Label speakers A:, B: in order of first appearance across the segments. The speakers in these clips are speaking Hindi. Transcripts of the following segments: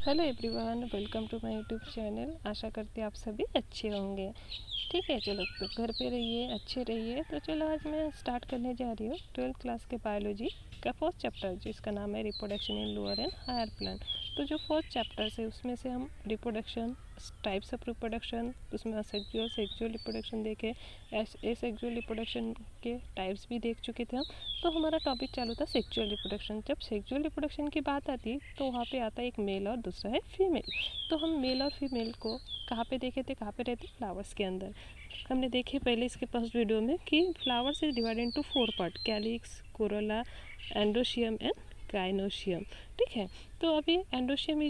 A: Hello everyone, welcome to my YouTube channel. आशा करती आप सभी अच्छे होंगे। ठीक है, चलो तो घर पे रहिए, अच्छे रहिए। तो चलो आज मैं स्टार्ट करने जा रही हूँ 12th क्लास के बायोलॉजी का फर्स्ट चैप्टर, जिसका नाम है reproduction in lower and higher plant. तो जो फर्स्ट चैप्टर है उसमें से हम रिप्रोडक्शन, टाइप्स ऑफ रिप्रोडक्शन, उसमें सेक्सुअल रिप्रोडक्शन देखे, एसेक्सुअल रिप्रोडक्शन के टाइप्स भी देख चुके थे हम। तो हमारा टॉपिक चालू था सेक्सुअल रिप्रोडक्शन। जब सेक्सुअल रिप्रोडक्शन की बात आती है तो वहाँ पे आता है एक मेल और दूसरा है फीमेल। तो हम मेल और फीमेल को कहाँ पे देखे थे, कहाँ पे रहते, फ्लावर्स के अंदर। हमने देखे पहले इसके फर्स्ट वीडियो में कि flowers is divided into 4 part, calyx, Corolla, androecium and gynoecium. ठीक है, तो अभी एंड्रोशियम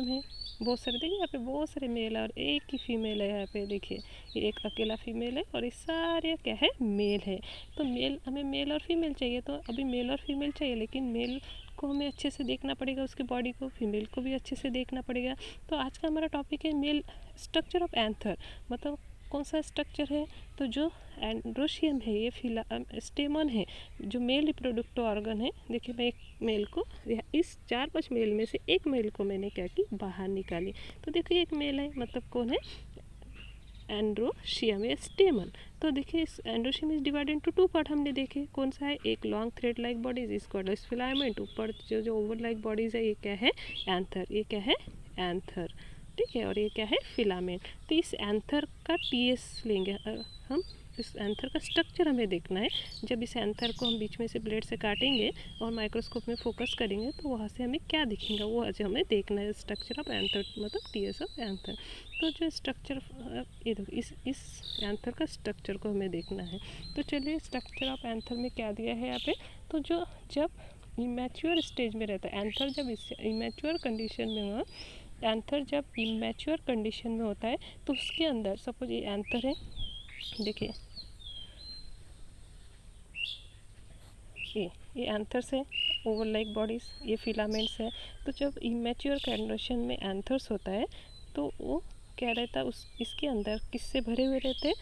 A: है। बहुत सारे देखिए यहाँ पे बहुत सारे मेल और एक ही फीमेल है। यहाँ पे देखिए ये एक अकेला फीमेल है और ये सारे क्या है, मेल है। तो मेल, हमें मेल और फीमेल चाहिए। तो अभी मेल और फीमेल चाहिए, लेकिन मेल को हमें अच्छे से देखना पड़ेगा, उसकी बॉडी को। फीमेल को भी अच्छे से देखना पड़ेगा। तो आज का हमारा टॉपिक है मेल स्ट्रक्चर ऑफ एंथर। मतलब कौन सा स्ट्रक्चर है, तो जो एंड्रोशियम है, ये स्टेमन है, जो मेल रिप्रोडक्टिव ऑर्गन है। देखिए मैं एक मेल को, इस 4-5 मेल में से एक मेल को मैंने क्या की, बाहर निकाली। तो देखिए एक मेल है, मतलब कौन है, एंड्रोशियम या स्टेमन। तो देखिए इस androecium is divided into 2 part. हमने देखे कौन सा है, एक लॉन्ग थ्रेड लाइक बॉडीज, इसको फिलामेंट, ऊपर जो ओवर लाइक बॉडीज है, ये क्या है, एंथर। ये क्या है, एंथर। ठीक है, और ये क्या है, फिलामेंट। तो इस एंथर का टीएस लेंगे हम। इस एंथर का स्ट्रक्चर हमें देखना है। जब इस एंथर को हम बीच में से ब्लेड से काटेंगे और माइक्रोस्कोप में फोकस करेंगे तो वहाँ से हमें क्या दिखेगा, वो आज हमें देखना है। स्ट्रक्चर ऑफ एंथर मतलब टीएस ऑफ एंथर। तो जो स्ट्रक्चर, ये देखो इस एंथर का स्ट्रक्चर को हमें देखना है। तो चलिए स्ट्रक्चर ऑफ एंथर में क्या दिया है यहाँ पे। तो जो जब इमेच्योर स्टेज में रहता है एंथर, जब इस इमेच्योर कंडीशन में हो, एंथर जब इमेच्योर कंडीशन में होता है तो उसके अंदर सपोज ये एंथर है, देखिए ये एंथर्स है, ओवर लाइक बॉडीज़, ये फिलामेंट्स है। तो जब इमेच्योर कंडीशन में एंथर्स होता है तो वो क्या रहता है, उस इसके अंदर किससे भरे हुए रहते हैं,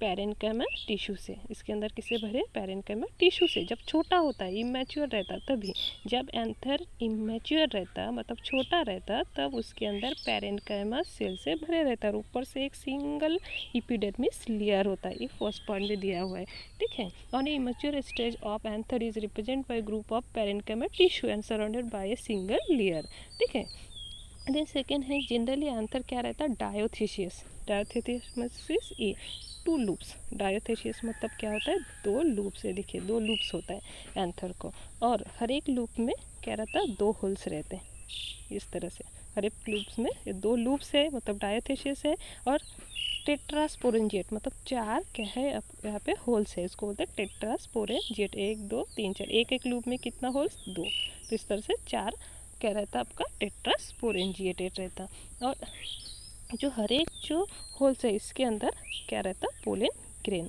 A: पैरेन्काइमा टिश्यू से। इसके अंदर किससे भरे, पैरेन्काइमा टिश्यू से। जब छोटा होता है, इमेच्योर रहता, तभी जब एंथर इमेच्योर रहता मतलब छोटा रहता, तब उसके अंदर पैरेन्काइमा सेल से भरे रहता है और ऊपर से एक सिंगल एपिडर्मिस लेयर होता है। ये फर्स्ट पॉइंट में दिया हुआ है। ठीक है, on A immature stage of anther is represent by group of parenchyma tissue and surrounded by a single layer. ठीक है, देन सेकेंड है जनरली एंथर क्या रहता है, डायोथेशियस। डायोथेशियस ए 2 लूप्स। डायोथेशियस मतलब क्या होता है, 2 लूप्स है। देखिए 2 लूप्स होता है एंथर को, और हर एक लूप में क्या रहता है, 2 होल्स रहते हैं। इस तरह से हर एक लूप्स में 2 लूप्स है, मतलब डायोथेशियस है। और टेट्रास्पोरेंजिएट मतलब 4 क्या है, यहाँ पे होल्स है, इसको बोलते हैं टेट्रास्पोरेंजिएट। 1 2 3 4, एक एक लूप में कितना होल्स, 2। तो इस तरह से 4 क्या रहता है आपका, टेट्रास्पोरेंजिएटेड रहता। और जो हर एक जो होल्स है इसके अंदर क्या रहता, पोलन ग्रेन।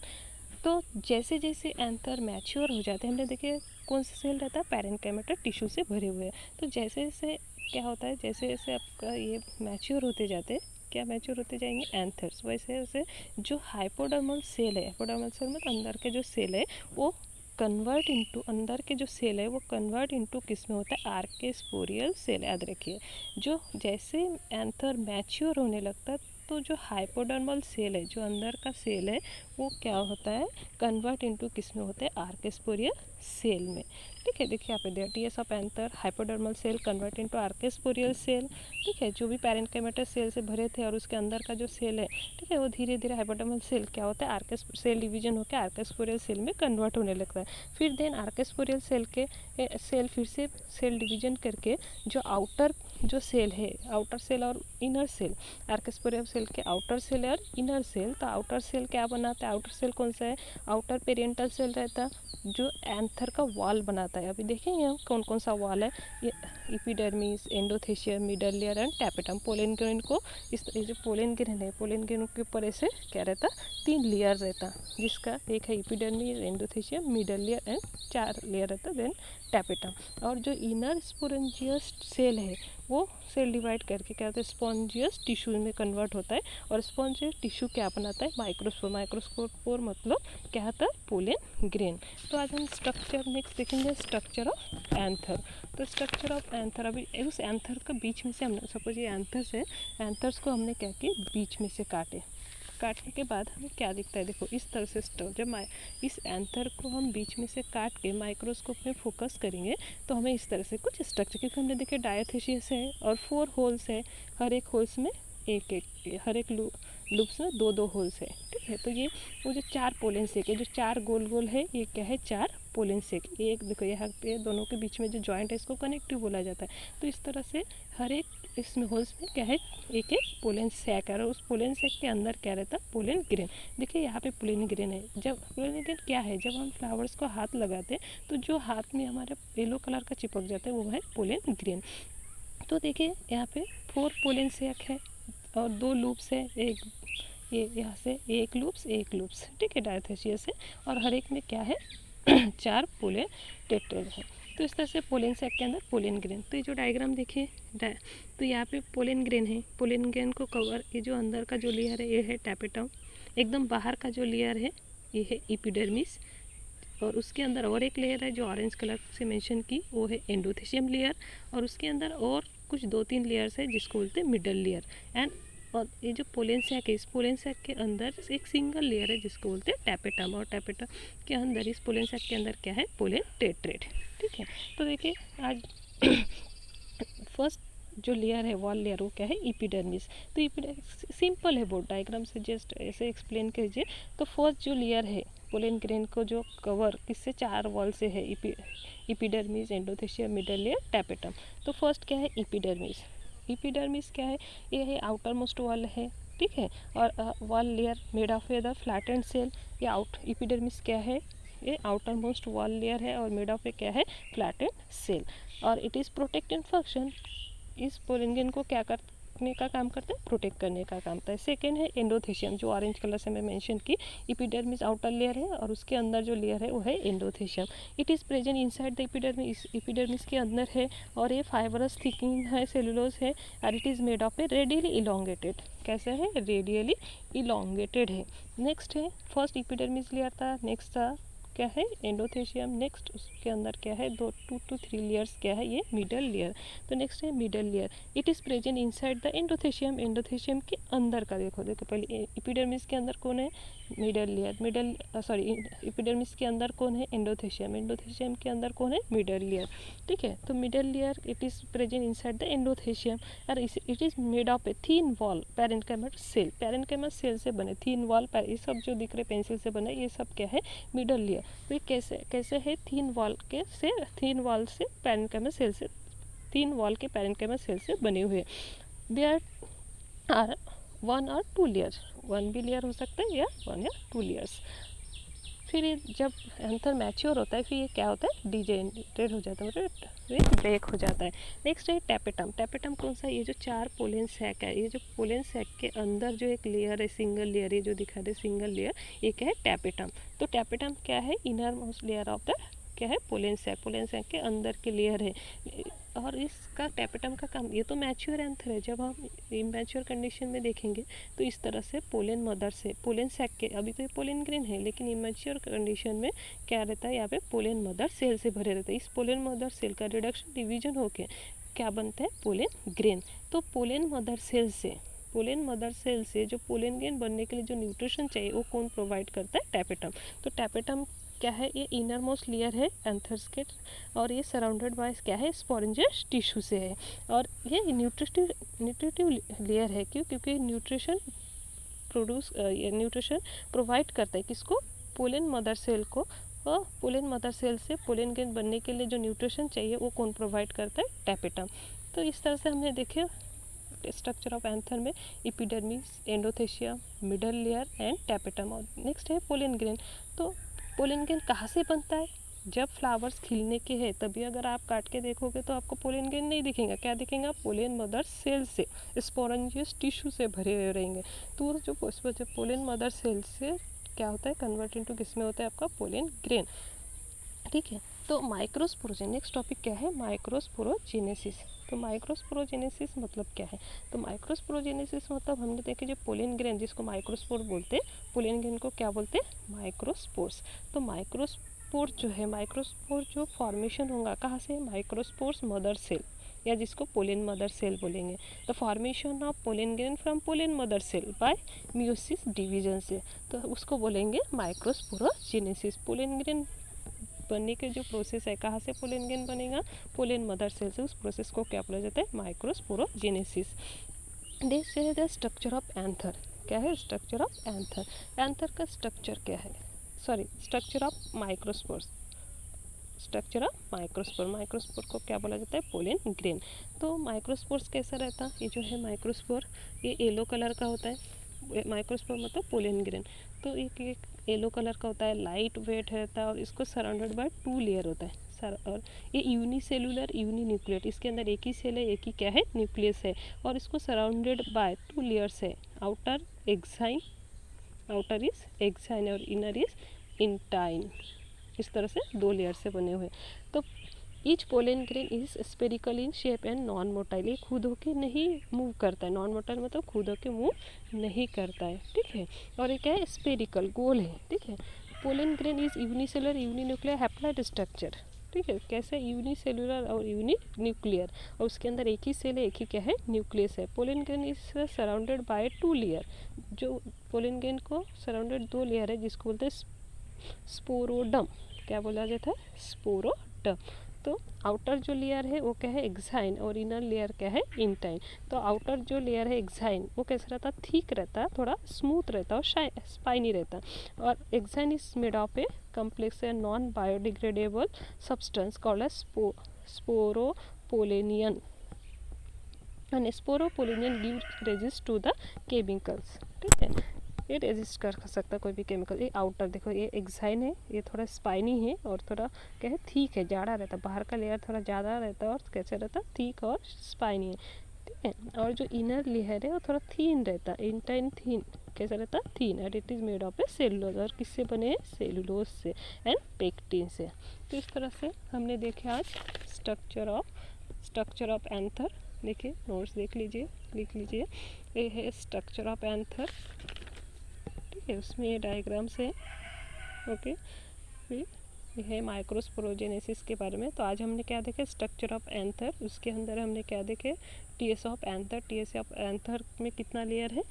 A: तो जैसे जैसे एंथर मैच्योर हो जाते हैं, हमने देखे कौन सा सेल रहता है, पैरेन्काइमा टिश्यू से भरे हुए हैं। तो जैसे जैसे क्या होता है, जैसे जैसे आपका ये मैच्योर होते जाते हैं, क्या मैच्योर होते जाएंगे, एंथर्स, वैसे वैसे जो हाइपोडर्मल सेल है, हाइपोडर्मल सेल मतलब अंदर के जो सेल है, वो कन्वर्ट इनटू, अंदर के जो सेल है वो कन्वर्ट इनटू किस में होता है, आर्केस्पोरियल सेल। याद रखिए, जो जैसे एंथर मैच्योर होने लगता है तो जो हाइपोडर्मल सेल है, जो अंदर का सेल है, वो क्या होता है, कन्वर्ट इनटू किस में होता है, आर्केस्पोरियल सेल में। ठीक है, देखिए यहाँ पे दिया TS of anther, hypodermal cell convert into archesporial cell. ठीक है, जो भी पैरेन्काइमा सेल से भरे थे और उसके अंदर का जो सेल है, ठीक है, वो धीरे धीरे हाइपोडर्मल सेल क्या होता है, आर्केस सेल डिवीजन होकर आर्केस्पोरियल सेल में कन्वर्ट होने लगता है। फिर देन आर्केस्पोरियल सेल के सेल फिर से सेल डिवीजन करके जो आउटर जो सेल है, आउटर सेल और इनर सेल, आर्केस्पोरियल सेल के आउटर सेल और इनर सेल। तो आउटर सेल क्या बनाता है, आउटर सेल कौन सा है, आउटर पेरिएंटल सेल रहता है, जो एंथर का वॉल बनाता है। अभी देखेंगे हम कौन कौन सा वॉल है, ये epidermis, endothecium, middle layer and tapetum. Pollen grain को इस जो पोलन ग्रेन है, पोलन ग्रेन के ऊपर ऐसे क्या रहता, 3 लेयर रहता, जिसका एक है epidermis, endothecium, middle layer and 4 layer रहता, देन टैपेटम। और जो इनर स्पोरेंजियस सेल है वो सेल डिवाइड करके क्या होता है, स्पॉन्जियस टिश्यू में कन्वर्ट होता है। और स्पॉन्जियस टिश्यू क्या बनाता है, माइक्रोस्पोर। माइक्रोस्पोर मतलब क्या होता है, पोलन ग्रेन। तो आज हम स्ट्रक्चर नेक्स्ट देखेंगे, स्ट्रक्चर ऑफ एंथर। तो स्ट्रक्चर ऑफ एंथर, अभी उस एंथर का बीच में से हमने, सपोज ये एंथर्स है, एंथर्स को हमने क्या किया, बीच में से काटने के बाद हमें क्या दिखता है, देखो इस तरह से जब इस एंथर को हम बीच में से काट के माइक्रोस्कोप में फोकस करेंगे तो हमें इस तरह से कुछ स्ट्रक्चर, क्योंकि हमने देखे डायथेशियस है और 4 होल्स है, हर एक होल्स में हर एक लूप्स में 2 होल्स है, ठीक है। तो ये वो जो 4 पोलन सेक है, जो 4 गोल गोल है, ये क्या है, 4 पोलन सेक। एक देखो यहाँ पे दोनों के बीच में जो जॉइंट है इसको कनेक्टिव बोला जाता है। तो इस तरह से हर एक इसमें होल्स में क्या है, एक पोलन सैक है, और उस पोलन सैक के अंदर क्या रहता है, पोलन ग्रेन। देखिए यहाँ पे पोलन ग्रेन है। जब पोलन ग्रेन क्या है, जब हम फ्लावर्स को हाथ लगाते हैं तो जो हाथ में हमारे येलो कलर का चिपक जाता है वो है पोलन ग्रेन। तो देखिए यहाँ पे 4 पोलन सैक है और 2 लूप्स है, एक ये यहाँ से एक लूप्स, ठीक है, डायथेशियस है, और हर एक में क्या है 4 पोलन टेट्रेड है। तो इस तरह से पोलन सैक के अंदर पोलन ग्रेन। तो ये जो डायग्राम देखिए, तो यहाँ पे पोलन ग्रेन है, पोलन ग्रेन को कवर, ये जो अंदर का जो लेयर है ये है टैपेटम, एकदम बाहर का जो लेयर है ये है एपिडर्मिस, और उसके अंदर और एक लेयर है जो ऑरेंज कलर से मेंशन की, वो है एंडोथेशियम लेयर, और उसके अंदर और कुछ 2-3 लेयर्स है जिसको बोलते हैं मिडल लेयर। एंड और ये जो पोलन सैक है, इस पोलन सैक के अंदर एक सिंगल लेयर है जिसको बोलते हैं टैपेटम, और टैपेटम के अंदर, इस पोलन सैक के अंदर क्या है, पोलन टेट्रेड, ठीक है। तो देखिए आज फर्स्ट जो लेयर है, वॉल लेयर, वो क्या है, एपिडर्मिस। तो एपिडर्मिस सिंपल है, बहुत डायग्राम से जस्ट ऐसे एक्सप्लेन कीजिए। तो फर्स्ट जो लेयर है पोलन ग्रेन को जो कवर किससे, 4 वॉल से है, epidermis, endothecium, middle layer, tapetum. तो फर्स्ट क्या है, एपिडर्मिस। एपिडर्मिस क्या है, ये है आउटर मोस्ट वॉल है, ठीक है, और wall layer made of the flattened cell. ये एपिडर्मिस क्या है, ये आउटर मोस्ट वॉल लेयर है और मेड ऑफ क्या है, फ्लैटेंड सेल, और इट इज़ प्रोटेक्टिंग फंक्शन। इस पोलन ग्रेन को क्या करने का काम करता है, प्रोटेक्ट करने का काम करता है। सेकेंड है एंडोथेशियम, जो ऑरेंज कलर से मैं मेंशन की, एपिडर्मिस आउटर लेयर है और उसके अंदर जो लेयर है वो है endothecium. It is present inside the epidermis, epidermis के अंदर है, और ये फाइबरस थिकिंग है, सेलुलोज है, और it is made of A radially elongated. कैसे है, रेडियली इलोंगेटेड है। नेक्स्ट है, फर्स्ट एपिडर्मिस लेयर था, नेक्स्ट था क्या है, एंडोथेशियम, नेक्स्ट उसके अंदर क्या है, 2 to 3 लेयर्स क्या है, ये मिडल लेयर। तो नेक्स्ट है middle layer, it is present inside the endothecium, endothecium के अंदर का देखो पहले एपिडर्मिस के अंदर कौन है, मिडल लेयर, सॉरी एपिडर्मिस के अंदर कौन है, एंडोथेशियम, एंडोथेशियम के अंदर कौन है, मिडल लेयर, ठीक है। तो middle layer it is present inside the endothecium, और it is made of a thin wall parenchymal cell, parenchymal cell से बने थिन वॉल, ये सब जो दिख रहे पेंसिल से बने ये सब क्या है, मिडल लेयर। तो ये कैसे है, थिन वॉल से पैरेन्काइमल सेल से, थिन वॉल के पैरेन्काइमल सेल से बने हुए। देयर आर 1 or 2 लेयर, 1 भी लेयर हो सकता है या 1 या 2 लेयर्स। फिर ये जब एंथर मैच्योर होता है फिर ये क्या होता है, डिजेनरेट हो जाता है, मतलब ये ब्रेक हो जाता है। नेक्स्ट है टैपेटम। टैपेटम कौन सा, ये जो 4 पोलन सैक है, ये जो पोलन सैक के अंदर जो एक लेयर है, सिंगल लेयर, ये जो दिखा रहे सिंगल लेयर, ये क्या है, टैपेटम। तो टैपेटम क्या है, inner most layer of the क्या है, पोलन सैक, पोलन सैक के अंदर के लेयर है। और इसका टैपेटम का काम, ये तो मैच्योर एंथर है, जब हम इमैच्योर कंडीशन में देखेंगे तो इस तरह से पोलन मदर से, पोलन सैक के, अभी तो ये पोलन ग्रेन है लेकिन इमैच्योर कंडीशन में क्या रहता है, यहाँ पे पोलन मदर सेल से भरे रहता है। इस पोलन मदर सेल का रिडक्शन डिवीजन होके क्या बनता है, पोलन ग्रेन। तो पोलन मदर सेल से जो पोलन ग्रेन बनने के लिए जो न्यूट्रिशन चाहिए वो कौन प्रोवाइड करता है, टैपेटम। तो टैपेटम क्या है, ये इनर मोस्ट लेयर है एंथर्स के, और ये सराउंडेड बाय क्या है, स्पॉन्जियस टिश्यू से है, और ये न्यूट्रिटिव लेयर है। क्यों, क्योंकि न्यूट्रिशन प्रोवाइड करता है किसको, पोलन मदर सेल को, और पोलन मदर सेल से पोलन ग्रेन बनने के लिए जो न्यूट्रिशन चाहिए वो कौन प्रोवाइड करता है, टैपेटम। तो इस तरह से हमने देखे स्ट्रक्चर ऑफ एंथर में epidermis, endothecium, middle layer and tapetum. और नेक्स्ट है पोलन ग्रेन। तो पोलन ग्रेन कहाँ से बनता है, जब फ्लावर्स खिलने के हैं तभी अगर आप काट के देखोगे तो आपको पोलन ग्रेन नहीं दिखेगा, क्या दिखेगा, पोलन मदर सेल से, स्पोरेंजियस टिश्यू से भरे हुए रहेंगे। तो जो पोलन मदर सेल से क्या होता है, कन्वर्ट इनटू किस में होता है आपका, पोलन ग्रेन, ठीक है। तो माइक्रोस्पोरोजेन, नेक्स्ट टॉपिक क्या है, माइक्रोस्पोरोजेनेसिस। तो माइक्रोस्पोरोजेनेसिस मतलब क्या है? तो माइक्रोस्पोरोजेनेसिस मतलब हमने देखे जो पोलन ग्रेन जिसको माइक्रोस्पोर बोलते हैं, पोलन ग्रेन को क्या बोलते हैं? माइक्रोस्पोर्स। तो माइक्रोस्पोर जो है, माइक्रोस्पोर जो फॉर्मेशन होगा कहाँ से? माइक्रोस्पोर्स मदर सेल, या जिसको पोलन मदर सेल बोलेंगे। The formation of pollen grain from pollen mother cell by meiosis division से, तो उसको बोलेंगे माइक्रोस्पोरोजेनेसिस। पोलन ग्रेन बनने के जो प्रोसेस है, कहाँ से पोलन ग्रेन बनेगा? पोलन मदर सेल से। उस प्रोसेस को क्या बोला जाता है? Microsporogenesis. This is the structure of anther. क्या है स्ट्रक्चर ऑफ एंथर? एंथर का स्ट्रक्चर क्या है? Sorry, structure of microspores. Structure of microspore, microspore को क्या बोला जाता है? Pollen grain. तो माइक्रोस्पोर्स कैसा रहता है? ये जो है माइक्रोस्पोर, ये येलो कलर का होता है। माइक्रोस्पोर मतलब पोलन ग्रेन। तो एक येलो कलर का होता है, लाइट वेट रहता है और इसको सराउंडेड बाय 2 लेयर होता है और ये यूनिसेलुलर यूनिन्यूक्लिएट, इसके अंदर एक ही सेल है, एक ही क्या है? न्यूक्लियस है, और इसको सराउंडेड बाय 2 लेयर्स है। Outer exine, outer is exine और इनर इज इंटाइन। इस तरह से 2 लेयर से बने हुए। तो each pollen grain is spherical in shape and non motile. ये खुद होके नहीं मूव करता है, नॉन मोटाइल मतलब खुद होके मूव नहीं करता है, ठीक है। और ये क्या है? स्पेरिकल, गोल है, ठीक है। Pollen grain is unicellular uninuclear haploid structure, ठीक है। कैसे? यूनिसेलुलर और यूनिन्यूक्लियर, और उसके अंदर एक ही सेल है, एक ही क्या है? न्यूक्लियस है। Pollen grain is surrounded by 2 layer. जो पोलन ग्रेन को सराउंडेड 2 लेयर है, जिसको बोलते हैं स्पोरोडम। क्या बोला जाता है? स्पोरोडम। तो आउटर जो लेयर है वो क्या है? एक्साइन, और इनर लेयर क्या है? इंटाइन। तो आउटर जो लेयर है एक्साइन, वो कैसा रहता है? थिक रहता है, थोड़ा स्मूथ रहता है और स्पाइनी रहता है। और exine is made of A complex and non-biodegradable substance called as sporopolonium. And sporopolonium gives resist to the chemicals, ठीक है। ये रेजिस्ट कर सकता है कोई भी केमिकल। ये आउटर देखो, ये एक्साइन है, ये थोड़ा स्पाइनी है और थोड़ा क्या है? थिक है, जाड़ा रहता है। बाहर का लेयर थोड़ा ज़्यादा रहता है और कैसे रहता है? थिक और स्पाइनी है, ठीक है। और जो इनर लेयर है वो थोड़ा थीन रहता है, इंटाइन थीन। कैसा रहता है? Thin. And it is made of a cellulose, और किससे बने हैं? सेलुलोज से एंड पेक्टिन से। तो इस तरह से हमने देखे आज स्ट्रक्चर ऑफ एंथर। देखिए, नोट्स देख लीजिए, लिख लीजिए। ये है स्ट्रक्चर ऑफ एंथर, ठीक है। उसमें ये डायग्राम्स है, ओके। फिर ये है माइक्रोस्पोरोजेनेसिस के बारे में। तो आज हमने क्या देखे? Structure of anther. उसके अंदर हमने क्या देखे? TS of anther. TS of anther में कितना लेयर है?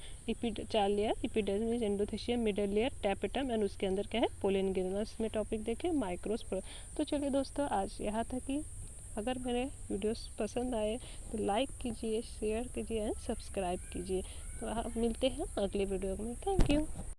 A: 4 layer, epidermis, endothelium, middle layer, tapetum, and उसके अंदर क्या है? Pollen grain. इसमें टॉपिक देखे माइक्रोस्पोर। तो चलिए दोस्तों, आज यहाँ तक ही। अगर मेरे वीडियोस पसंद आए तो लाइक कीजिए, शेयर कीजिए एंड सब्सक्राइब कीजिए। तो आप मिलते हैं अगले वीडियो में। Thank you.